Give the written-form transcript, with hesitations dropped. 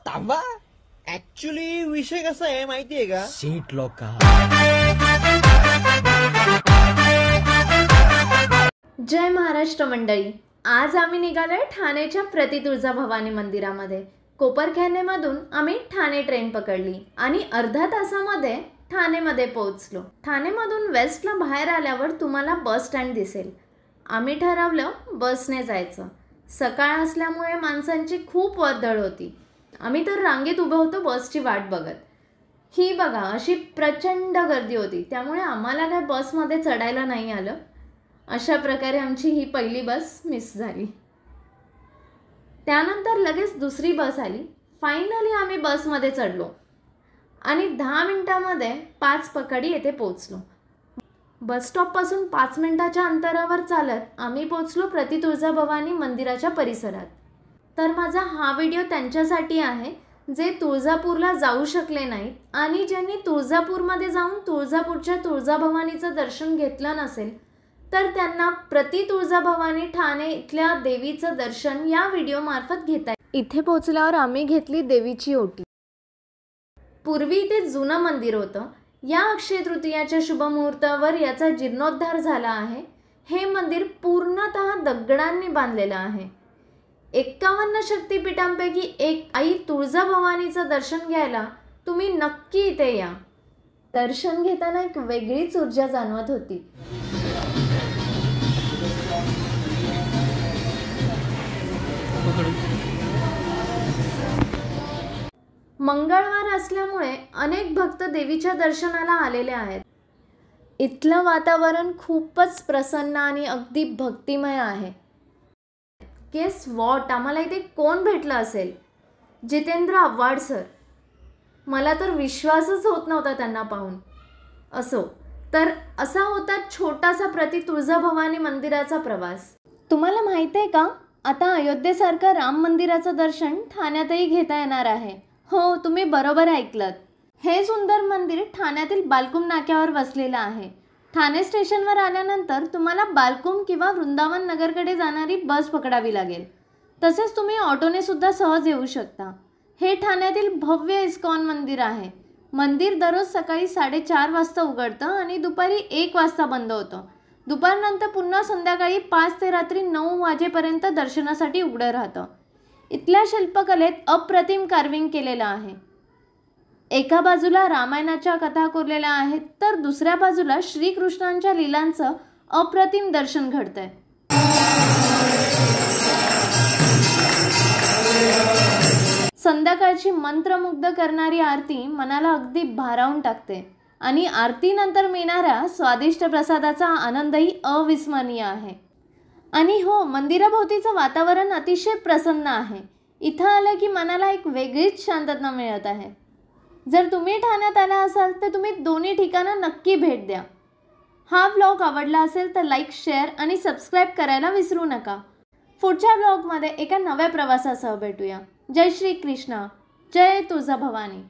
थांबा. ऍक्च्युली विषय कसा आहे माहितीये का? सीट लोका. जय महाराष्ट्र मंडळी. आज आम्ही निघालोय ठाण्याच्या प्रति तुळजाभवानी मंदिरामध्ये. कोपरखैरनेमधून आम्ही ठाणे ट्रेन पकडली आणि अर्धा तासामध्ये ठाणेमध्ये पोहोचलो. ठाणेमधून वेस्टला बाहेर आल्यावर तुम्हाला बस स्टँड दिसेल. आम्ही ठरवलं बसने जायचं. सकाळ असल्यामुळे माणसांची खूप वर्दळ होती. आम्ही तर रांगेत उभं होतो बसची वाट बघत. ही बघा अशी प्रचंड गर्दी होती, त्यामुळे आम्हाला काय बसमध्ये चढायला नाही आलं. अशा प्रकारे आमची ही पहिली बस मिस झाली. त्यानंतर लगेच दुसरी बस आली. फायनली आम्ही बसमध्ये चढलो आणि 10 मिनिटांमध्ये 5 पकडी येथे पोहोचलो. बस स्टॉपपासून 5 मिनिटाच्या अंतरावर चालत आम्ही पोहोचलो प्रति तुळजाभवानी मंदिराच्या परिसरात. तर माझा हा व्हिडिओ त्यांच्यासाठी आहे जे तुळजापूरला जाऊ शकले नाहीत आणि ज्यांनी तुळजापूरमध्ये जाऊन तुळजापूरच्या तुळजाभवानीचं दर्शन घेतलं नसेल तर त्यांना प्रति तुळजाभवानी ठाणे इथल्या देवीचं दर्शन या व्हिडिओमार्फत घेता येईल. इथे पोहोचल्यावर आम्ही घेतली देवीची ओटी. पूर्वी इथे जुनं मंदिर होतं. या अक्षय तृतीयाच्या शुभमुहूर्तावर याचा जीर्णोद्धार झाला आहे. हे मंदिर पूर्णतः दगडांनी बांधलेलं आहे. 51 शक्तिपीठांपैकी एक आई तुळजाभवानीचं दर्शन घ्यायला तुम्ही नक्की इथे या. दर्शन घेताना एक वेगळीच ऊर्जा जाणवत होती. मंगळवार असल्यामुळे अनेक भक्त देवीच्या दर्शनाला आलेले आहेत. इथलं वातावरण खूपच प्रसन्न आणि अगदी भक्तिमय आहे. गेस व्हॉट, आम्हाला इथे कोण भेटलं असेल? जितेंद्र आव्हाड सर. मला तर विश्वासच होत नव्हता त्यांना पाहून. असो, तर असा होता छोटासा प्रति तुळजाभवानी मंदिराचा प्रवास. तुम्हाला माहिती आहे का, आता अयोध्येसारखं राम मंदिराचं दर्शन ठाण्यातही घेता येणार आहे. हो, तुम्ही बरोबर ऐकलत. हे सुंदर मंदिर ठाण्यातील बालकुम नाक्यावर वसलेलं आहे. ठाणे स्टेशनवर आल्यानंतर तुम्हाला बालकुम किंवा वृंदावन नगरकडे जाणारी बस पकडावी लागेल. तसेच तुम्ही ऑटोने सुद्धा सहज येऊ शकता. हे ठाण्यातील भव्य इस्कॉन मंदिर आहे. मंदिर दररोज सकाळी 4:30 वाजता उघडतं आणि दुपारी 1 वाजता बंद होतं. दुपारनंतर पुन्हा संध्याकाळी 5 ते रात्री 9 वाजेपर्यंत दर्शनासाठी उघडं राहतं. इथल्या शिल्पकलेत अप्रतिम कार्विंग केलेलं आहे. एका बाजूला रामायणाच्या कथा कोरलेल्या आहेत तर दुसऱ्या बाजूला श्रीकृष्णांच्या लीलांचं अप्रतिम दर्शन घडतंय. संध्याकाळची मंत्रमुग्ध करणारी आरती मनाला अगदी भारावून टाकते आणि आरतीनंतर मिळणाऱ्या स्वादिष्ट प्रसादाचा आनंदही अविस्मरणीय आहे. आणि हो, मंदिराभोवतीचं वातावरण अतिशय प्रसन्न आहे. इथं आलं की मनाला एक वेगळीच शांतता मिळत आहे. जर तुम्ही ठाण्यात आला असाल तर तुम्ही दोन्ही ठिकाणं नक्की भेट द्या. हा व्लॉग आवडला असेल तर लाईक, शेअर आणि सबस्क्राईब करायला विसरू नका. पुढच्या व्लॉगमध्ये एका नव्या प्रवासासह भेटूया. जय श्री कृष्ण. जय तुळजाभवानी.